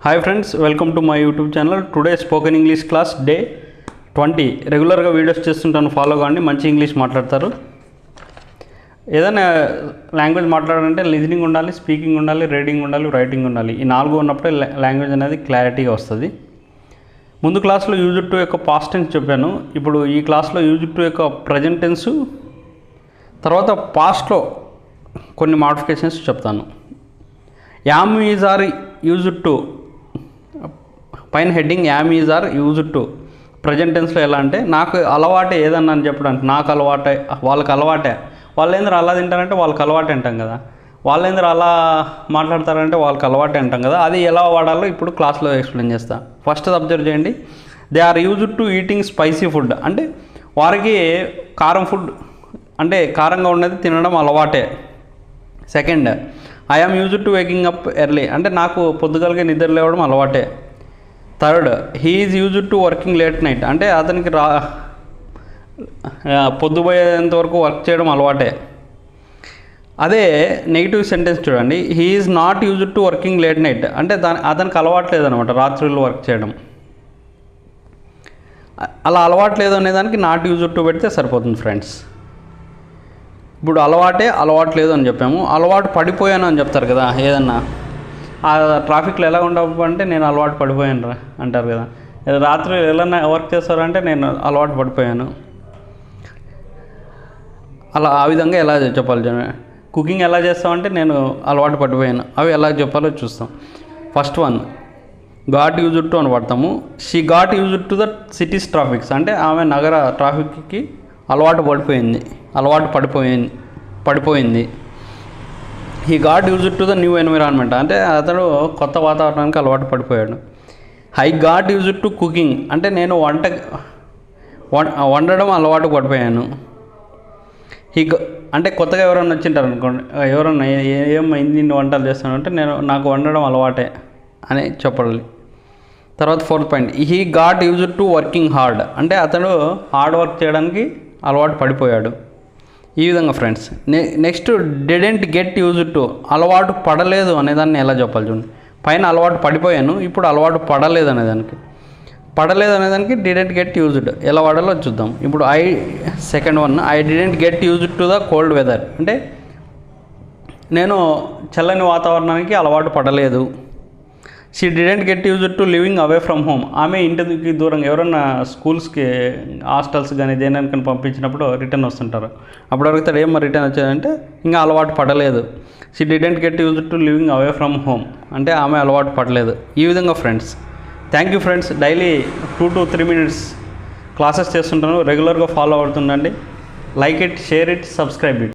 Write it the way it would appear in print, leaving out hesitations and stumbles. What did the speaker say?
Hi friends, welcome to my YouTube channel. Today spoken English class day 20. రెగ్యులర్గా videos చేస్తుంటాను, follow కాండి. మంచి English మాట్లాడతారు. ఏదైనా లాంగ్వేజ్ మాట్లాడాలంటే లిజనింగ్ ఉండాలి, స్పీకింగ్ ఉండాలి, రీడింగ్ ఉండాలి, రైటింగ్ ఉండాలి. ఈ 4 ఉన్నప్పుడే లాంగ్వేజ్ అనేది క్లారిటీగా వస్తుంది. ముందు క్లాస్లో యూజ్ టు యొక్క పాస్ట్ టెన్స్ చెప్పాను. ఇప్పుడు ఈ క్లాస్లో యూజ్ టు యొక్క ప్రజెంట్ టెన్స్, తర్వాత పాస్ట్లో కొన్ని మాడిఫికేషన్స్ చెప్తాను. Am is are used to, పైన heading am is are used to. Present టెన్స్లో ఎలా అంటే నాకు అలవాటే ఏదన్నా అని చెప్పడానికి, నాకు అలవాటే, వాళ్ళకి అలవాటే. వాళ్ళు ఏంద్ర అలా తింటారంటే వాళ్ళకి అలవాటే అంటాం కదా, వాళ్ళు ఏంద్ర అలా మాట్లాడతారంటే వాళ్ళకి అలవాటే అంటాం కదా. అది ఎలా వాడాలో ఇప్పుడు క్లాస్లో ఎక్స్ప్లెయిన్ చేస్తాను. ఫస్ట్ అబ్జర్వ్ చేయండి. They are used to eating spicy food, అంటే వారికి కారం ఫుడ్ అంటే కారంగా ఉన్నది తినడం అలవాటే. Second, I am used to waking up early, అంటే నాకు పొద్దుగలగా నిద్ర లేవడం అలవాటే. Third, he is used to working late night, అంటే అతనికి పొద్దుపోయేంత వరకు వర్క్ చేయడం అలవాటే. అదే నెగిటివ్ సెంటెన్స్ చూడండి. He is not used to working late night, అంటే అతనికి అలవాట్లేదు అనమాట రాత్రులు వర్క్ చేయడం. అలా అలవాట్లేదు అనేదానికి నాట్ యూజ్డ్ టు పెడితే సరిపోతుంది ఫ్రెండ్స్. ఇప్పుడు అలవాట్లేదు అని చెప్పాము. అలవాటు పడిపోయాను అని చెప్తారు కదా, ఏదన్నా ఆ ట్రాఫిక్లో ఎలా ఉండవు అంటే నేను అలవాటు పడిపోయాను అంటారు కదా. రాత్రి ఎలా వర్క్ చేస్తారంటే నేను అలవాటు పడిపోయాను. అలా ఆ విధంగా ఎలా చెప్పాలి. కుకింగ్ ఎలా చేస్తామంటే నేను అలవాటు పడిపోయాను. అవి ఎలా చెప్పాలో చూస్తాం. First one, got used to అని పడతాము. She got used to the cities traffics, అంటే ఆమె నగర ట్రాఫిక్కి అలవాటు పడిపోయింది. He got used to the new environment, అంటే అతడు కొత్త వాతావరణానికి అలవాటు పడిపోయాడు. I got used to cooking, అంటే నేను వండడం అలవాటు పడిపోయాను. అంటే కొత్తగా ఎవరైనా వచ్చింటారు అనుకోండి, ఎవరన్నా ఏమైంది ఇన్ని వంటలు చేస్తాను అంటే నాకు వండడం అలవాటే అని చెప్పాలి. తర్వాత fourth point, he got used to working hard, అంటే అతడు హార్డ్ వర్క్ చేయడానికి అలవాటు పడిపోయాడు. ఈ విధంగా friends. Next, didn't get used to, అలవాటు పడలేదు అనేదాన్ని ఎలా చెప్పాలి చూడండి. పైన అలవాటు పడిపోయాను, ఇప్పుడు అలవాటు పడలేదు అనేదానికి డిడెంట్ గెట్ యూజ్డ్ ఎలా వాడాలో చూద్దాం. ఇప్పుడు second one, I didn't get used to the cold weather, అంటే నేను చల్లని వాతావరణానికి అలవాటు పడలేదు. She didn't get used to living away from home, ఆమె ఇంటికి దూరంగా ఎవరన్నా స్కూల్స్కి, హాస్టల్స్ కానీ దేనికని పంపించినప్పుడు రిటర్న్ వస్తుంటారు. అప్పుడు అడుగుతారు ఏమో రిటర్న్ వచ్చేదంటే ఇంకా అలవాటు పడలేదు. She didn't get used to living away from home, అంటే ఆమె అలవాటు పడలేదు. ఈ విధంగా friends. Thank you friends. Daily 2 to 3 minutes classes చేస్తుంటాను. రెగ్యులర్గా ఫాలో అవుతుండండి. Like it, share it, subscribe it.